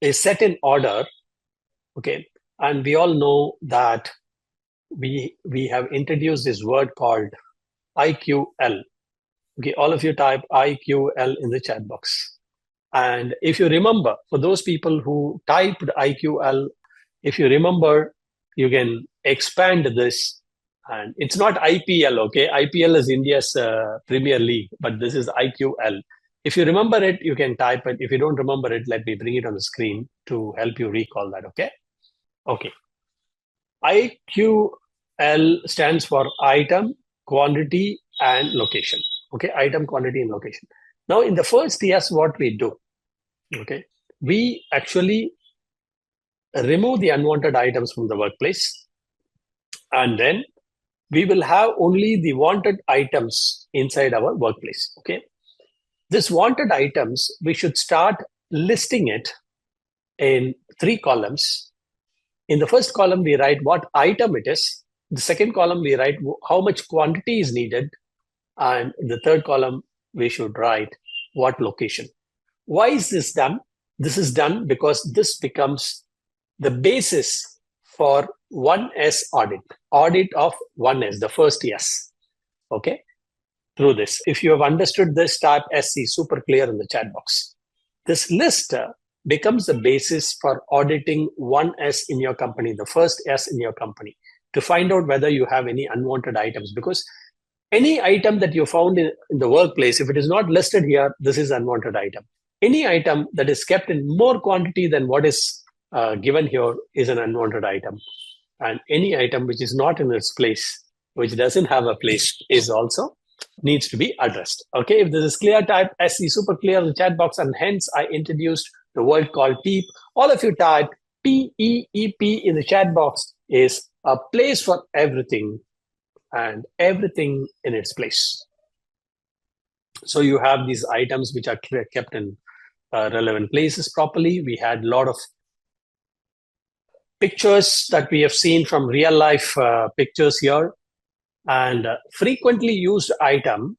is set in order, okay? And we all know that we have introduced this word called IQL. Okay, all of you type IQL in the chat box. And if you remember, for those people who typed IQL, if you remember, you can expand this. And it's not IPL, okay? IPL is India's Premier League, but this is IQL. If you remember it, you can type it. If you don't remember it, let me bring it on the screen to help you recall that, okay? Okay. IQL stands for item, quantity, and location. Okay, item, quantity, and location. Now, in the first yes, what we do, okay, we actually remove the unwanted items from the workplace, and then we will have only the wanted items inside our workplace. Okay, this wanted items, we should start listing it in 3 columns. In the first column, we write what item it is. The second column, we write how much quantity is needed. And in the third column, we should write what location. Why is this done? This is done because this becomes the basis for 1S audit. Audit of 1S, the first yes. Okay? Through this. If you have understood this, type SC super clear in the chat box. This list becomes the basis for auditing 1S in your company, the first S in your company, to find out whether you have any unwanted items. Because any item that you found in the workplace, if it is not listed here, this is unwanted item. Any item that is kept in more quantity than what is given here is an unwanted item. And any item which is not in its place, which doesn't have a place, is also needs to be addressed. Okay, if this is clear, type SC super clear in the chat box, and hence I introduced the word called PEEP. All of you type PEEP in the chat box, is a place for everything and everything in its place. So you have these items which are kept in relevant places properly. We had a lot of pictures that we have seen from real life pictures here. And frequently used item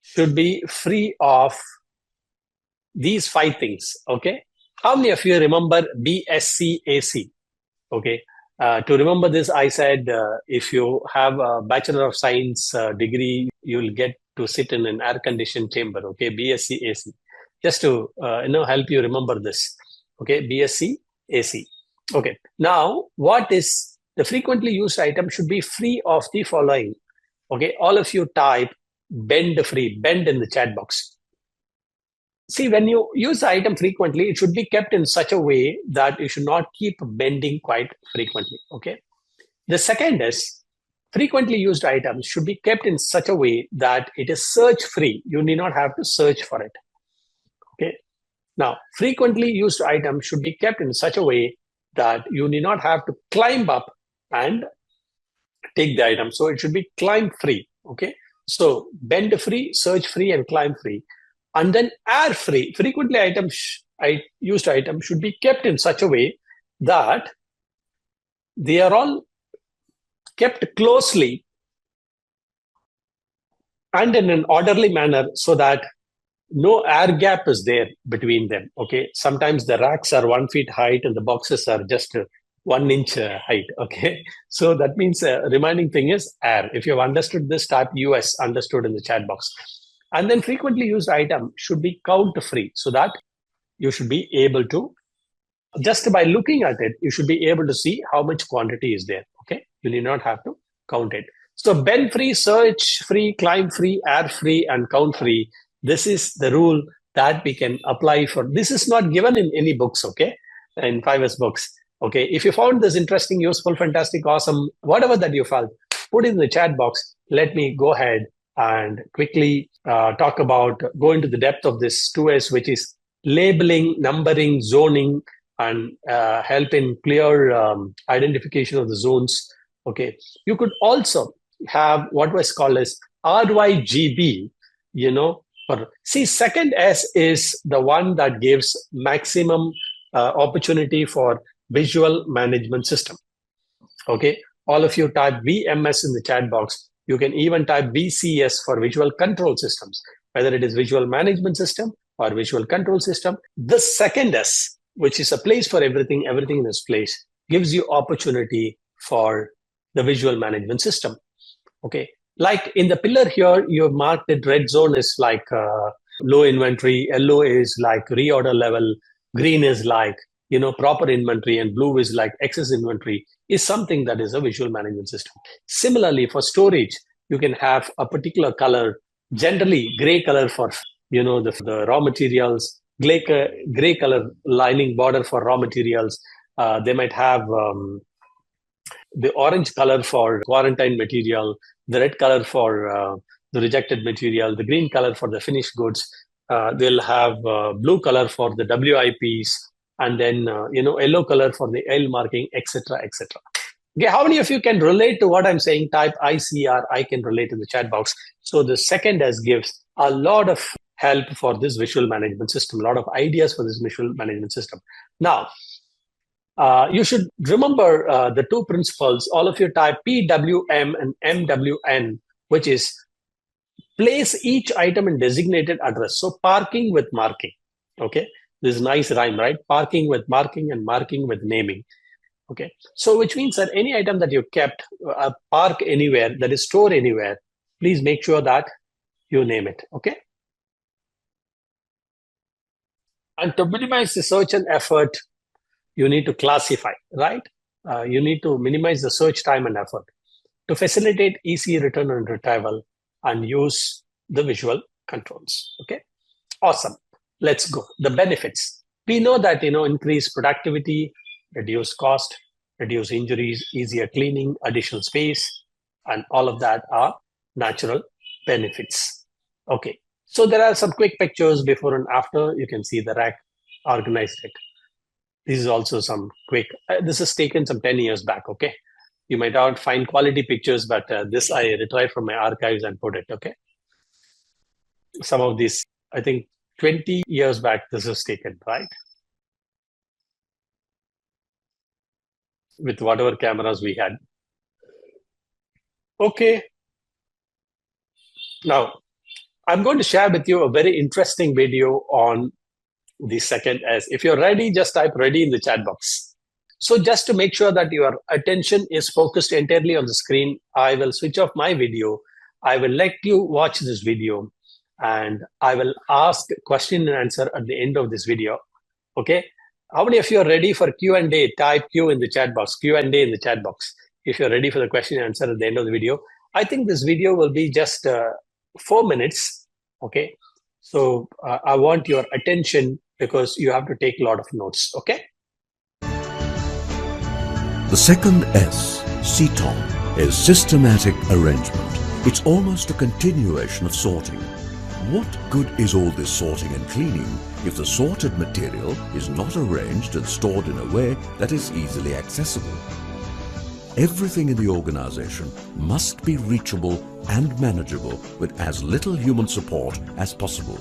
should be free of these 5 things, okay? How many of you remember BSCAC? Okay, to remember this, I said if you have a Bachelor of Science degree, you will get to sit in an air-conditioned chamber, okay? BSCAC. Just to help you remember this, okay? BSCAC. Okay, now what is the frequently used item should be free of the following. Okay, all of you type bend free, bend in the chat box. See, when you use the item frequently, it should be kept in such a way that you should not keep bending quite frequently. Okay. The second is frequently used items should be kept in such a way that it is search free. You need not have to search for it. Okay. Now, frequently used items should be kept in such a way that you need not have to climb up and take the item. So it should be climb free. Okay. So bend free, search free, and climb free. And then air free. Frequently used items should be kept in such a way that they are all kept closely and in an orderly manner so that no air gap is there between them. Okay. Sometimes the racks are 1 feet height and the boxes are just 1 inch height. Okay. So that means remaining thing is air. If you have understood this, type US understood in the chat box. And then frequently used item should be count free so that you should be able to, just by looking at it, you should be able to see how much quantity is there. Okay. You need not have to count it. So bend free, search free, climb free, air free, and count free. This is the rule that we can apply for. This is not given in any books, okay? In 5S books. Okay, if you found this interesting, useful, fantastic, awesome, whatever that you felt, put it in the chat box. Let me go ahead and quickly go into the depth of this 2S, which is labeling, numbering, zoning, and help in clear identification of the zones. Okay, you could also have what was called as RYGB, see, second S is the one that gives maximum opportunity for visual management system. Okay, all of you type VMS in the chat box. You can even type VCS for visual control systems, whether it is visual management system or visual control system. The second S, which is a place for everything, everything in its place, gives you opportunity for the visual management system. Okay, like in the pillar here, you have marked that red zone is like low inventory, yellow is like reorder level, green is like proper inventory, and blue is like excess inventory, is something that is a visual management system. Similarly, for storage, you can have a particular color, generally gray color for the raw materials, gray color lining border for raw materials. They might have the orange color for quarantine material, the red color for the rejected material, the green color for the finished goods. They'll have blue color for the WIPs, and then yellow color for the L marking, etc., etc. Okay, how many of you can relate to what I'm saying? Type I C or I can relate in the chat box. So the second S gives a lot of help for this visual management system, a lot of ideas for this visual management system. Now, you should remember the two principles. All of you type PWM and MWN, which is place each item in designated address. So parking with marking. Okay, this is nice rhyme, right? Parking with marking and marking with naming. Okay, so which means that any item that you kept, park anywhere, that is stored anywhere, please make sure that you name it. Okay. And to minimize the search and effort, you need to classify, right? You need to minimize the search time and effort to facilitate easy return and retrieval and use the visual controls. Okay, awesome. Let's go. The benefits. We know that, increase productivity, reduce cost, reduce injuries, easier cleaning, additional space, and all of that are natural benefits. Okay, so there are some quick pictures before and after. You can see the rack organized it. This is also some quick, this is taken some 10 years back, okay? You might not find quality pictures, but this I retrieved from my archives and put it, okay? Some of these, I think 20 years back, this was taken, right? With whatever cameras we had. Okay. Now, I'm going to share with you a very interesting video on the second S. If you're ready, just type ready in the chat box. So just to make sure that your attention is focused entirely on the screen, I will switch off my video. I will let you watch this video, and I will ask question and answer at the end of this video. Okay. How many of you are ready for Q&A? Type Q in the chat box, Q&A in the chat box. If you're ready for the question and answer at the end of the video. I think this video will be just 4 minutes. Okay. So I want your attention because you have to take a lot of notes. Okay. The second S, SITOM, is systematic arrangement. It's almost a continuation of sorting. What good is all this sorting and cleaning if the sorted material is not arranged and stored in a way that is easily accessible? Everything in the organization must be reachable and manageable with as little human support as possible.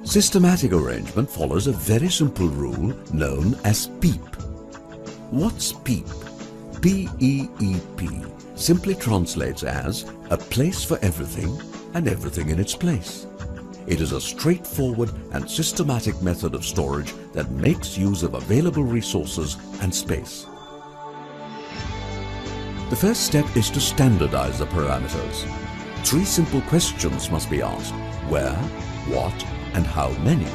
Systematic arrangement follows a very simple rule known as PEEP. What's PEEP? P-E-E-P simply translates as a place for everything and everything in its place. It is a straightforward and systematic method of storage that makes use of available resources and space. The first step is to standardize the parameters. 3 simple questions must be asked: where, what, and how many.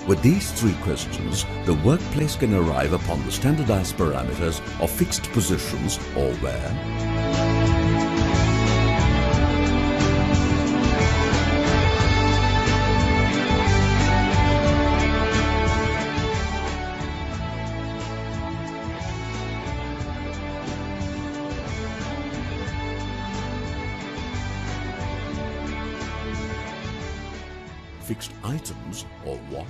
With these 3 questions, the workplace can arrive upon the standardized parameters of fixed positions or where, fixed items or what,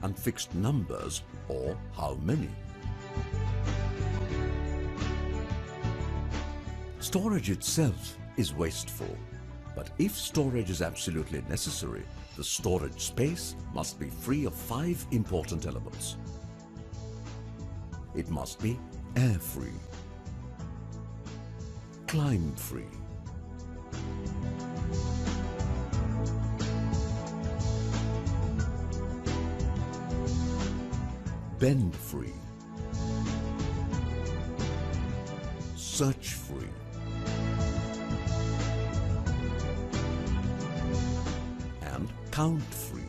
and fixed numbers or how many. Storage itself is wasteful, but if storage is absolutely necessary, The storage space must be free of 5 important elements. It must be air-free, climb-free, bend-free, search-free, and count-free.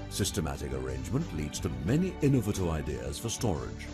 Systematic arrangement leads to many innovative ideas for storage.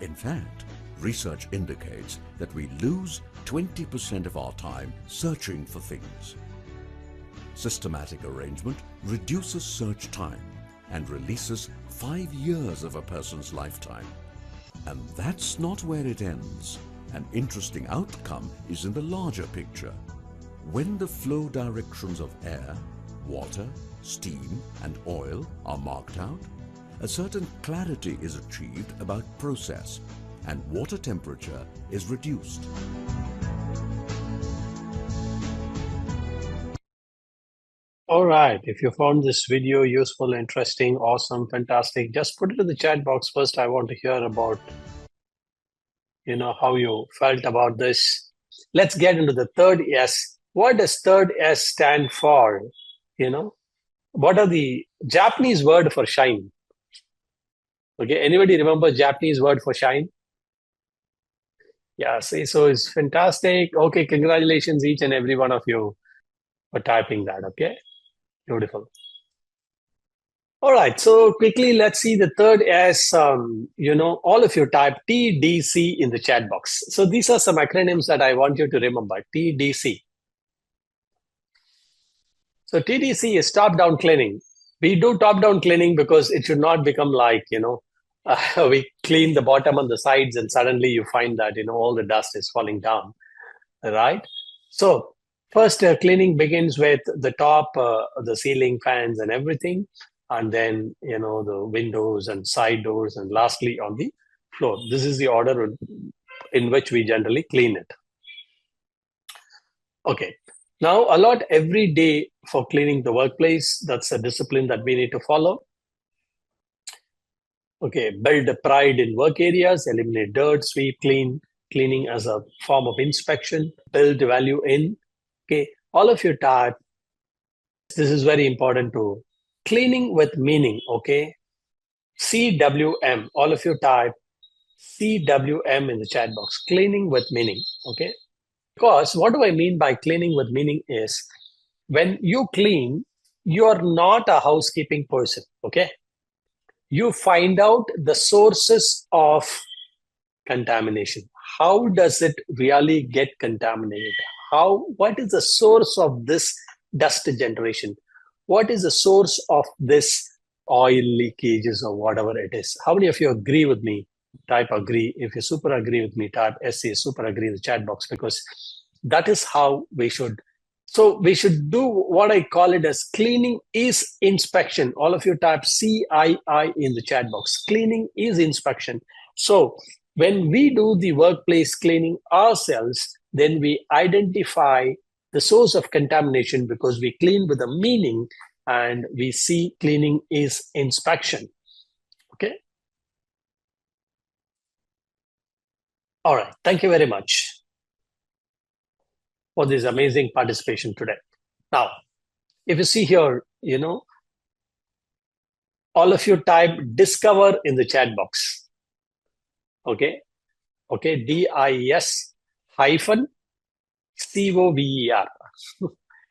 In fact, research indicates that we lose 20% of our time searching for things. Systematic arrangement reduces search time and releases 5 years of a person's lifetime. And that's not where it ends. An interesting outcome is in the larger picture. When the flow directions of air, water, steam and oil are marked out, a certain clarity is achieved about process and water temperature is reduced. All right. If you found this video useful, interesting, awesome, fantastic, just put it in the chat box. First, I want to hear about, how you felt about this. Let's get into the third S. What does third S stand for? What are the Japanese word for shine? Okay, anybody remember Japanese word for shine? Yeah, see, so it's fantastic. Okay, congratulations each and every one of you for typing that. Okay, beautiful. All right, so quickly let's see the third S. All of you type TDC in the chat box. So these are some acronyms that I want you to remember. TDC. So TDC is top-down cleaning. We do top-down cleaning because it should not become like, we clean the bottom and the sides and suddenly you find that, all the dust is falling down, right? So first cleaning begins with the top, the ceiling fans and everything, and then, the windows and side doors, and lastly on the floor. This is the order in which we generally clean it. Okay. Now, allot every day for cleaning the workplace. That's a discipline that we need to follow. Okay, build a pride in work areas, eliminate dirt, sweep, cleaning as a form of inspection, build value in. Okay, all of you type. This is very important too. Cleaning with meaning, okay? CWM, all of you type CWM in the chat box. Cleaning with meaning, okay? Because what do I mean by cleaning with meaning is when you clean, you're not a housekeeping person, okay? You find out the sources of contamination. How does it really get contaminated? What is the source of this dust generation? What is the source of this oil leakages or whatever it is? How many of you agree with me? Type agree. If you super agree with me, type SC super agree in the chat box, because That is how we should. So we should do what I call it as cleaning is inspection. All of you type CII in the chat box. Cleaning is inspection. So when we do the workplace cleaning ourselves, then we identify the source of contamination because we clean with a meaning, and we see cleaning is inspection. Okay. All right. Thank you very much for this amazing participation today. Now, if you see here, all of you type discover in the chat box. Okay. Okay. DIS hyphen COVER.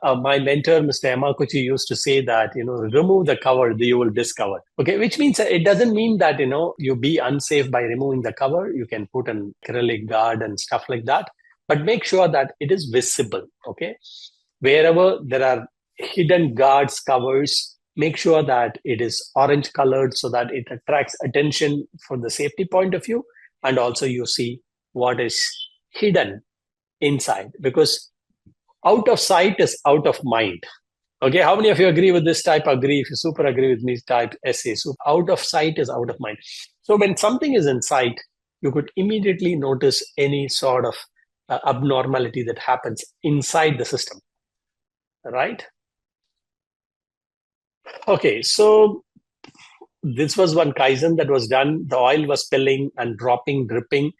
My mentor, Mr. Yamaguchi, used to say that, remove the cover, you will discover. Okay, which means it doesn't mean that, you be unsafe by removing the cover. You can put an acrylic guard and stuff like that, but make sure that it is visible. Okay, wherever there are hidden guards, covers, make sure that it is orange colored so that it attracts attention from the safety point of view. And also you see what is hidden inside, because out of sight is out of mind. Okay, how many of you agree with this? Type agree. If you super agree with me, type SA. So out of sight is out of mind. So when something is in sight, you could immediately notice any sort of abnormality that happens inside the system, right? Okay, so this was one Kaizen that was done. The oil was spilling and dropping, dripping.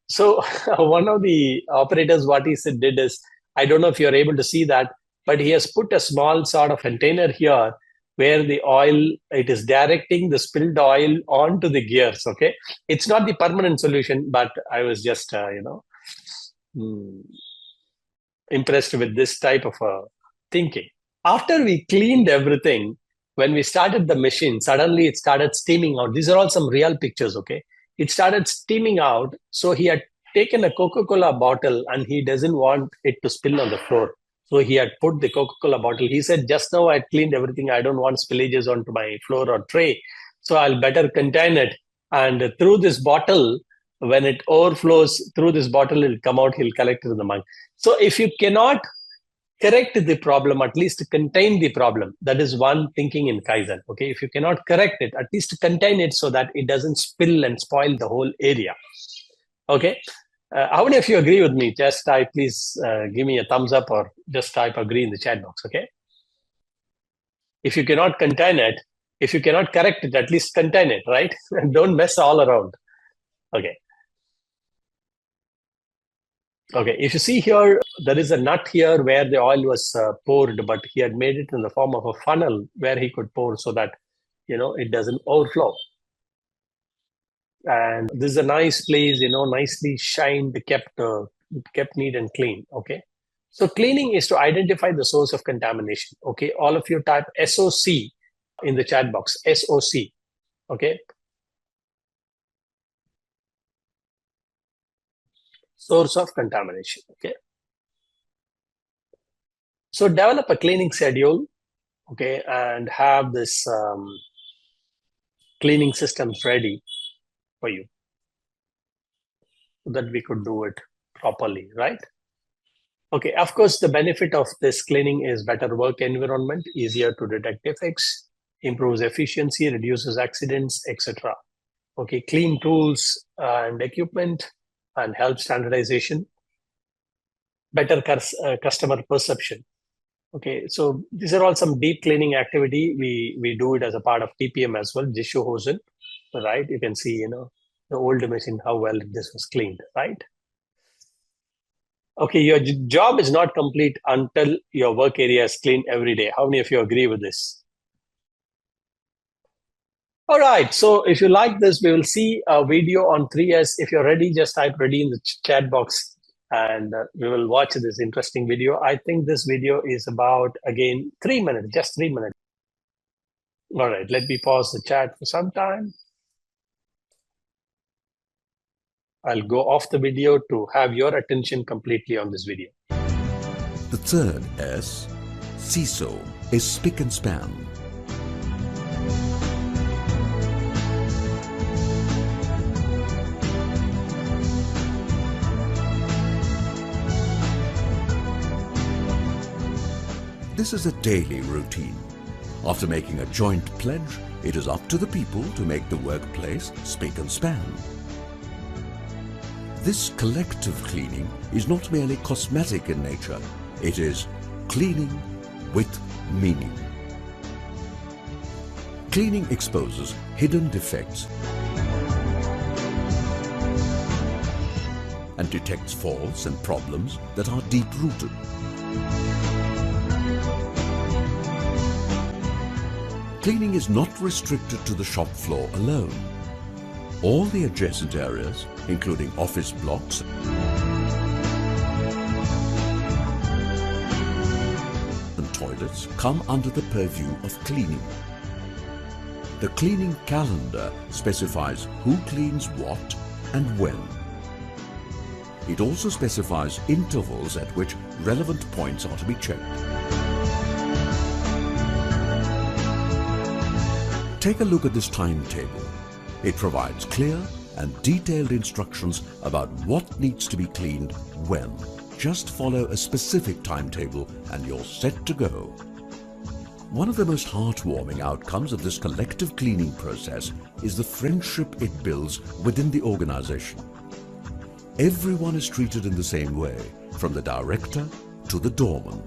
So one of the operators, what he said did is, I don't know if you're able to see that, but he has put a small sort of container here where the oil, it is directing the spilled oil onto the gears. Okay, it's not the permanent solution, but I was just, impressed with this type of thinking. After we cleaned everything, when we started the machine, suddenly it started steaming out. These are all some real pictures, okay? It started steaming out. So he had taken a Coca-Cola bottle and he doesn't want it to spill on the floor. So he had put the Coca-Cola bottle. He said, just now I cleaned everything. I don't want spillages onto my floor or tray. So I'll better contain it. And through this bottle, when it overflows through this bottle, it'll come out, he'll collect it in the mug. So if you cannot correct the problem, at least contain the problem. That is one thinking in Kaizen. Okay, if you cannot correct it, at least contain it so that it doesn't spill and spoil the whole area. Okay, how many of you agree with me? Just type, please give me a thumbs up, or just type agree in the chat box. Okay, if you cannot contain it, if you cannot correct it, at least contain it, right? And don't mess all around. Okay. Okay, if you see here, there is a nut here where the oil was poured, but he had made it in the form of a funnel where he could pour so that, it doesn't overflow. And this is a nice place, nicely shined, kept neat and clean. Okay, so cleaning is to identify the source of contamination. Okay, all of you type SOC in the chat box. SOC. Okay. Source of contamination. Okay. So develop a cleaning schedule, okay, and have this cleaning systems ready for you so that we could do it properly, right? Okay, of course, the benefit of this cleaning is better work environment, easier to detect defects, improves efficiency, reduces accidents, etc. Okay, clean tools and equipment, and help standardization, better customer perception. Okay, so these are all some deep cleaning activity. We do it as a part of TPM as well, Jishuhosen, right? You can see, the old machine, how well this was cleaned, right? Okay, your job is not complete until your work area is clean every day. How many of you agree with this? All right, so if you like this, we will see a video on 3S. If you're ready, just type ready in the chat box and we will watch this interesting video. I think this video is about, again, 3 minutes, just 3 minutes. All right, let me pause the chat for some time. I'll go off the video to have your attention completely on this video. The third S, CISO, is spick and span. this is a daily routine. After making a joint pledge, it is up to the people to make the workplace spick and span. This collective cleaning is not merely cosmetic in nature, it is cleaning with meaning. Cleaning exposes hidden defects and detects faults and problems that are deep-rooted. Cleaning is not restricted to the shop floor alone. All the adjacent areas, including office blocks and toilets, come under the purview of cleaning. The cleaning calendar specifies who cleans what and when. It also specifies intervals at which relevant points are to be checked. Take a look at this timetable. It provides clear and detailed instructions about what needs to be cleaned when. Just follow a specific timetable and you're set to go. One of the most heartwarming outcomes of this collective cleaning process is the friendship it builds within the organization. Everyone is treated in the same way, from the director to the doorman,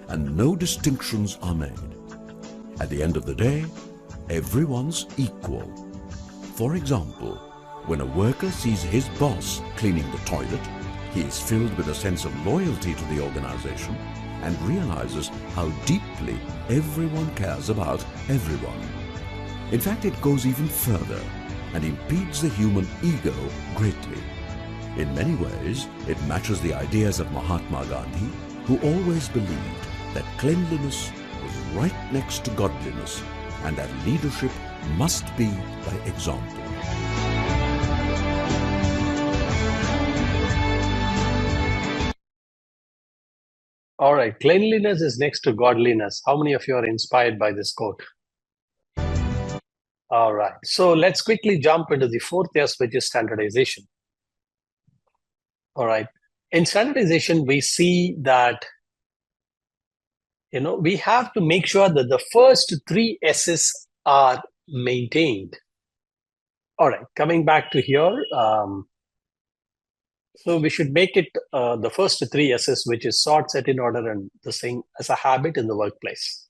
and no distinctions are made. At the end of the day, everyone's equal. For example, when a worker sees his boss cleaning the toilet, he is filled with a sense of loyalty to the organization and realizes how deeply everyone cares about everyone. In fact, it goes even further and impedes the human ego greatly. In many ways, it matches the ideas of Mahatma Gandhi, who always believed that cleanliness was right next to godliness and that leadership must be by example. All right, cleanliness is next to godliness. How many of you are inspired by this quote? All right, so let's quickly jump into the fourth S, which is standardization. All right, in standardization, we see that we have to make sure that the first three S's are maintained. All right, coming back to here, so we should make it the first three S's, which is sort, set in order, and the thing as a habit in the workplace.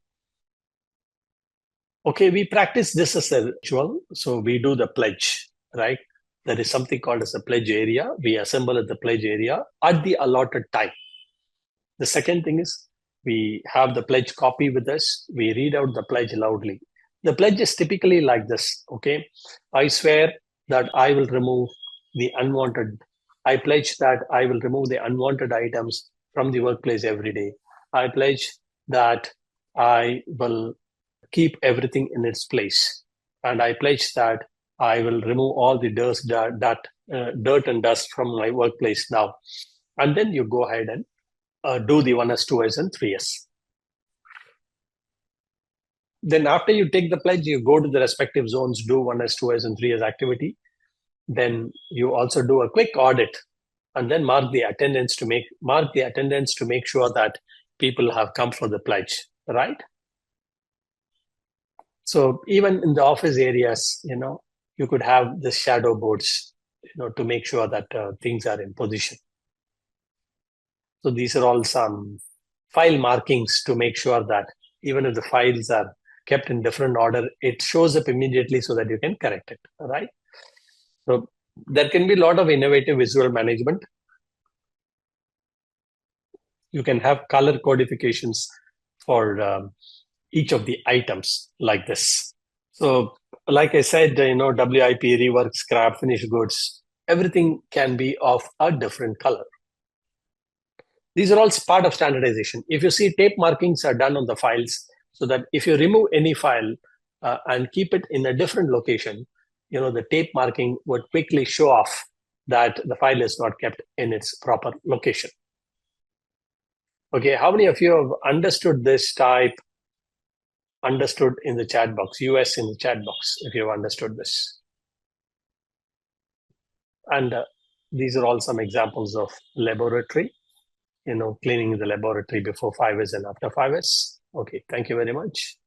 Okay, we practice this as a ritual. So we do the pledge, right? There is something called as a pledge area. We assemble at the pledge area at the allotted time. The second thing is we have the pledge copy with us. We read out the pledge loudly. The pledge is typically like this, okay? I swear that I will remove the unwanted. I pledge that I will remove the unwanted items from the workplace every day. I pledge that I will keep everything in its place. And I pledge that I will remove all the dirt and dust from my workplace now. And then you go ahead and do the 1S, 2S, and 3S. Then after you take the pledge, you go to the respective zones, do 1S, 2S, and 3S activity. Then you also do a quick audit and then mark the attendance to make sure that people have come for the pledge, right? So even in the office areas, you could have the shadow boards, to make sure that things are in position. So these are all some file markings to make sure that even if the files are kept in different order, it shows up immediately so that you can correct it, right? So there can be a lot of innovative visual management. You can have color codifications for each of the items like this. So like I said, WIP, rework, scrap, finished goods, everything can be of a different color. These are all part of standardization. If you see, tape markings are done on the files so that if you remove any file and keep it in a different location, the tape marking would quickly show off that the file is not kept in its proper location. Okay, how many of you have understood this type? Understood in the chat box, US in the chat box, if you've understood this. And these are all some examples of laboratory, cleaning the laboratory before 5S and after 5S. Okay, thank you very much.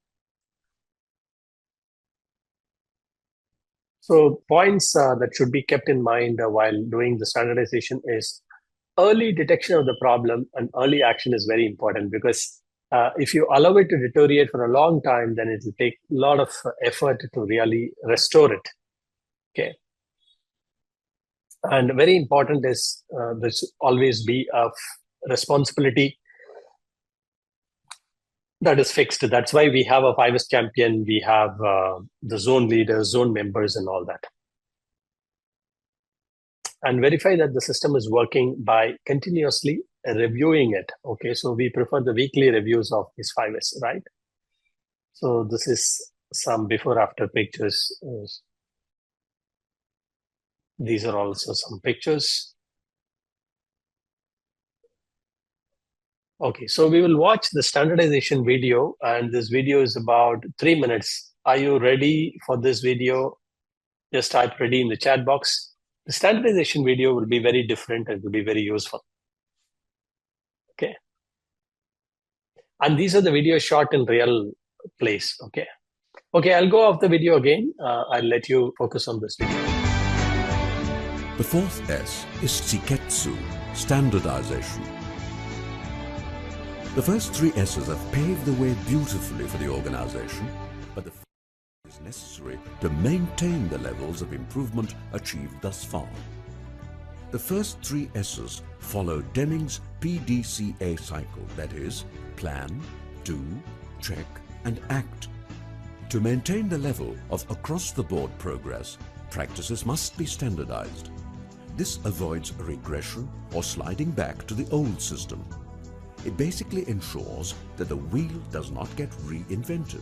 So points that should be kept in mind while doing the standardization is early detection of the problem and early action is very important because if you allow it to deteriorate for a long time, then it will take a lot of effort to really restore it. Okay. And very important is this always be a responsibility that is fixed. That's why we have a 5S champion, we have the zone leaders, zone members, and all that. And verify that the system is working by continuously reviewing it. Okay, so we prefer the weekly reviews of this 5S, right? So this is some before after pictures. These are also some pictures. Okay, so we will watch the standardization video, and this video is about 3 minutes. Are you ready for this video? Just type ready in the chat box. The standardization video will be very different and will be very useful. Okay. And these are the videos shot in real place. Okay. Okay, I'll go off the video again. I'll let you focus on this video. The fourth S is Tsiketsu, standardization. The first three S's have paved the way beautifully for the organization, but the fourth is necessary to maintain the levels of improvement achieved thus far. The first three S's follow Deming's PDCA cycle, that is, plan, do, check, and act. To maintain the level of across-the-board progress, practices must be standardized. This avoids regression or sliding back to the old system. It basically ensures that the wheel does not get reinvented.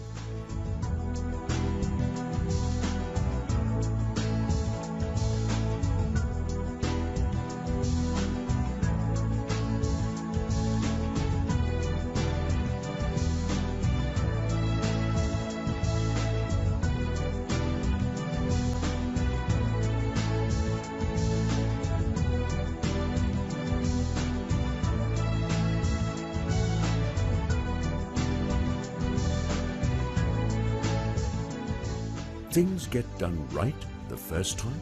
Things get done right the first time,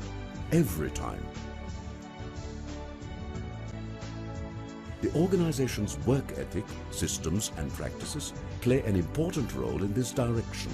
every time. The organization's work ethic, systems, and practices play an important role in this direction.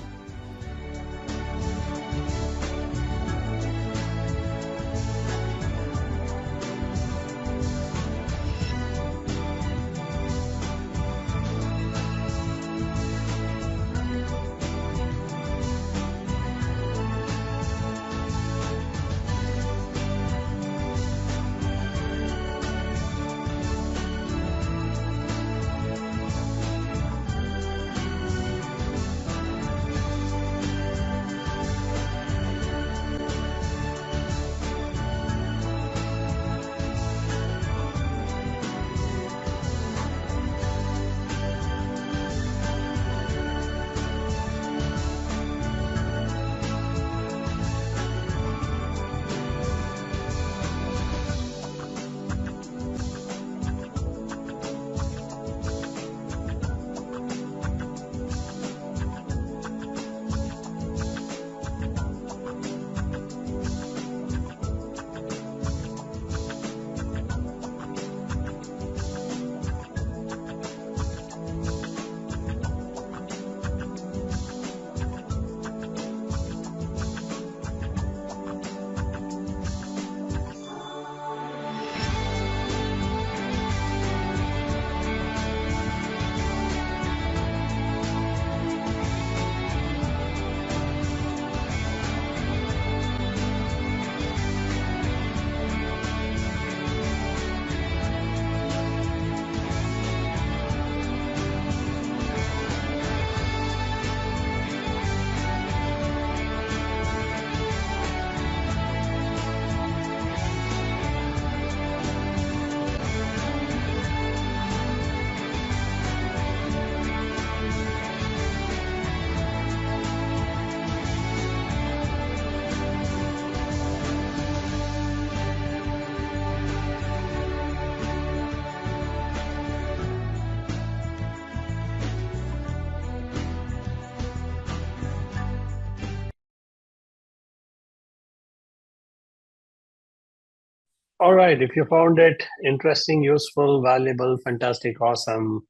All right. If you found it interesting, useful, valuable, fantastic, awesome.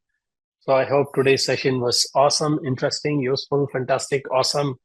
So I hope today's session was awesome, interesting, useful, fantastic, awesome.